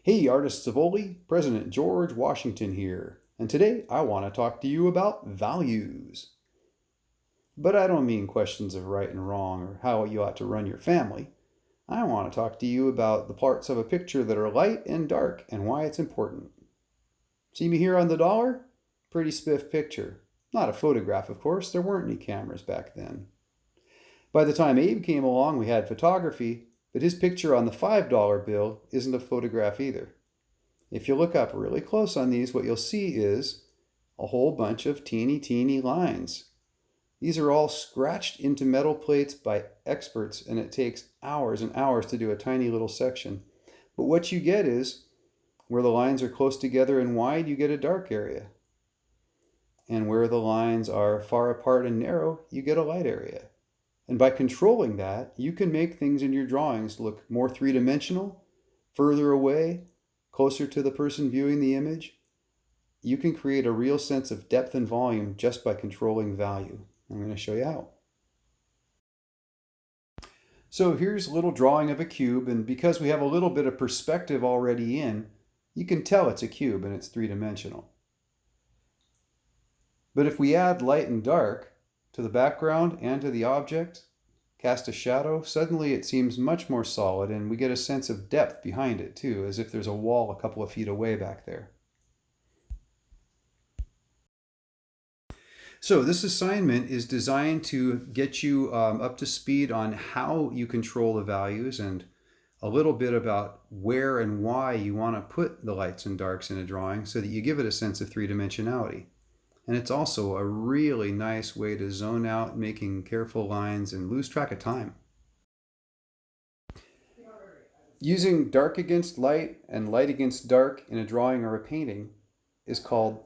Hey, artists of Oli, President George Washington here, and today I want to talk to you about values. But I don't mean questions of right and wrong or how you ought to run your family. I want to talk to you about the parts of a picture that are light and dark and why it's important. See me here on the dollar? Pretty spiff picture. Not a photograph, of course, there weren't any cameras back then. By the time Abe came along, we had photography, but his picture on the $5 bill isn't a photograph either. If you look up really close on these, what you'll see is a whole bunch of teeny lines. These are all scratched into metal plates by experts, and it takes hours and hours to do a tiny little section. But what you get is, where the lines are close together and wide, you get a dark area. And where the lines are far apart and narrow, you get a light area. And by controlling that, you can make things in your drawings look more three-dimensional, further away, closer to the person viewing the image. You can create a real sense of depth and volume just by controlling value. I'm going to show you how. So here's a little drawing of a cube, and because we have a little bit of perspective already in, you can tell it's a cube and it's three-dimensional. But if we add light and dark to the background and to the object, cast a shadow, suddenly it seems much more solid, and we get a sense of depth behind it too, as if there's a wall a couple of feet away back there. So this assignment is designed to get you up to speed on how you control the values and a little bit about where and why you want to put the lights and darks in a drawing so that you give it a sense of three-dimensionality. And it's also a really nice way to zone out, making careful lines and lose track of time. Using dark against light and light against dark in a drawing or a painting is called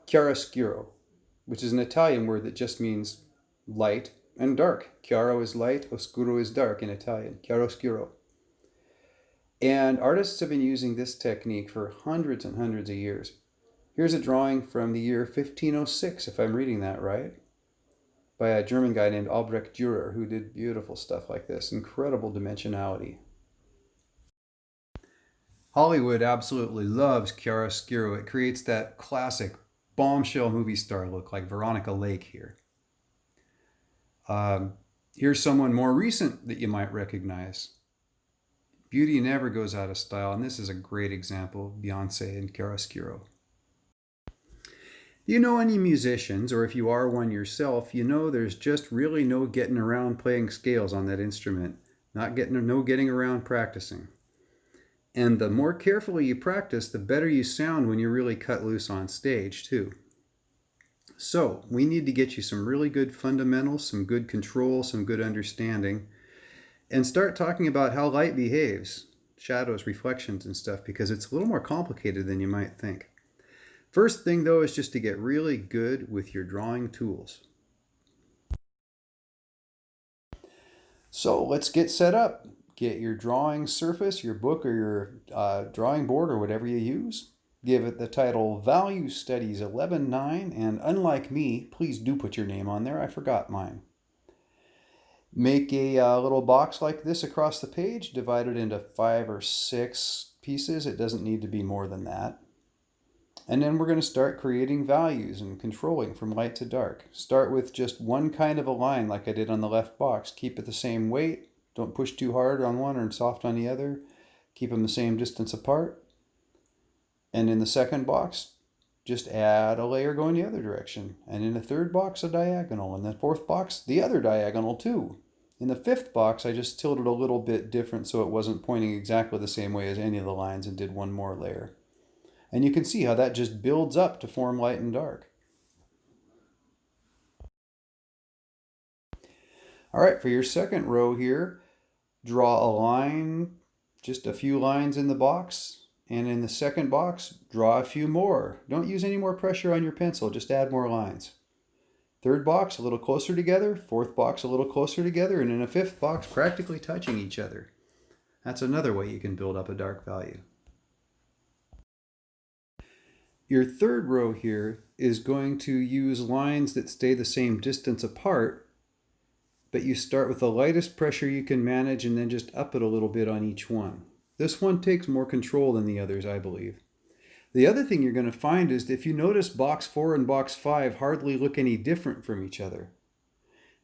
chiaroscuro, which is an Italian word that just means light and dark. Chiaro is light, oscuro is dark in Italian, chiaroscuro. And artists have been using this technique for hundreds and hundreds of years. Here's a drawing from the year 1506, if I'm reading that right, by a German guy named Albrecht Dürer, who did beautiful stuff like this, incredible dimensionality. Hollywood absolutely loves chiaroscuro. It creates that classic bombshell movie star look like Veronica Lake here. Here's someone more recent that you might recognize. Beauty never goes out of style, and this is a great example of Beyonce and chiaroscuro. You know any musicians, or if you are one yourself, you know there's just really no getting around playing scales on that instrument. No getting around practicing. And the more carefully you practice, the better you sound when you're really cut loose on stage, too. So, we need to get you some really good fundamentals, some good control, some good understanding, and start talking about how light behaves, shadows, reflections, and stuff, because it's a little more complicated than you might think. First thing, though, is just to get really good with your drawing tools. So let's get set up. Get your drawing surface, your book, or your drawing board, or whatever you use. Give it the title Value Studies 11-9, and unlike me, please do put your name on there. I forgot mine. Make a little box like this across the page, divide it into 5 or 6 pieces. It doesn't need to be more than that. And then we're going to start creating values and controlling from light to dark. Start with just one kind of a line like I did on the left box. Keep it the same weight. Don't push too hard on one or soft on the other. Keep them the same distance apart. And in the second box, just add a layer going the other direction. And in the third box, a diagonal. In the fourth box, the other diagonal too. In the fifth box, I just tilted a little bit different so it wasn't pointing exactly the same way as any of the lines and did one more layer. And you can see how that just builds up to form light and dark. All right, for your second row here, draw a line, just a few lines in the box. And in the second box, draw a few more. Don't use any more pressure on your pencil, just add more lines. Third box, a little closer together. Fourth box, a little closer together. And in a fifth box, practically touching each other. That's another way you can build up a dark value. Your third row here is going to use lines that stay the same distance apart, but you start with the lightest pressure you can manage and then just up it a little bit on each one. This one takes more control than the others, I believe. The other thing you're going to find is if you notice box 4 and box 5 hardly look any different from each other.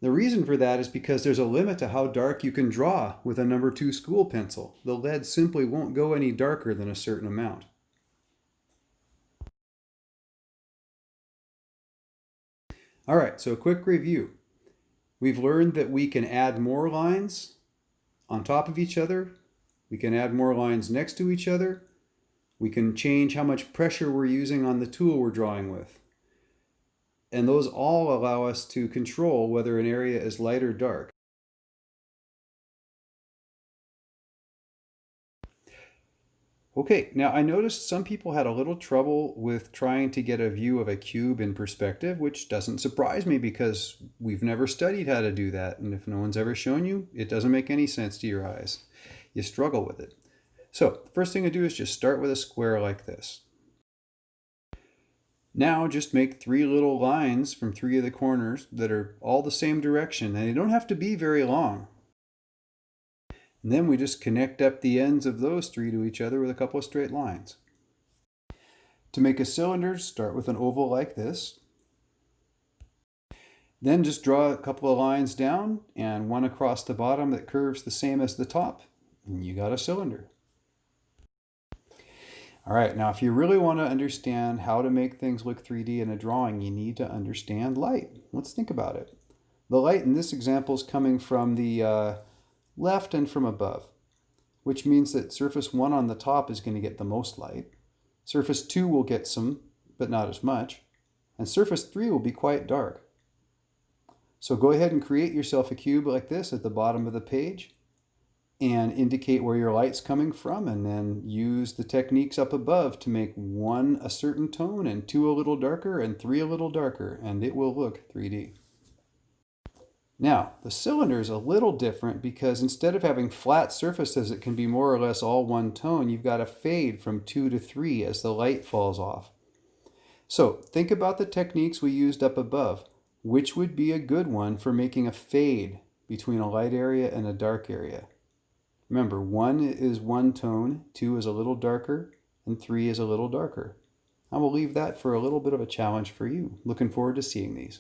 The reason for that is because there's a limit to how dark you can draw with a number 2 school pencil. The lead simply won't go any darker than a certain amount. All right, so a quick review. We've learned that we can add more lines on top of each other. We can add more lines next to each other. We can change how much pressure we're using on the tool we're drawing with. And those all allow us to control whether an area is light or dark. Okay, now I noticed some people had a little trouble with trying to get a view of a cube in perspective, which doesn't surprise me because we've never studied how to do that. And if no one's ever shown you, it doesn't make any sense to your eyes. You struggle with it. So the first thing to do is just start with a square like this. Now just make 3 little lines from 3 of the corners that are all the same direction, and they don't have to be very long. And then we just connect up the ends of those 3 to each other with a couple of straight lines. To make a cylinder, start with an oval like this. Then just draw a couple of lines down and one across the bottom that curves the same as the top, and you got a cylinder. All right, now if you really want to understand how to make things look 3D in a drawing, you need to understand light. Let's think about it. The light in this example is coming from the left and from above, which means that surface 1 on the top is going to get the most light. Surface 2 will get some, but not as much. And surface 3 will be quite dark. So go ahead and create yourself a cube like this at the bottom of the page and indicate where your light's coming from, and then use the techniques up above to make 1 a certain tone and 2 a little darker and 3 a little darker, and it will look 3D. Now, the cylinder is a little different because instead of having flat surfaces that can be more or less all one tone, you've got a fade from 2 to 3 as the light falls off. So think about the techniques we used up above. Which would be a good one for making a fade between a light area and a dark area? Remember, 1 is one tone, 2 is a little darker, and 3 is a little darker. I will leave that for a little bit of a challenge for you. Looking forward to seeing these.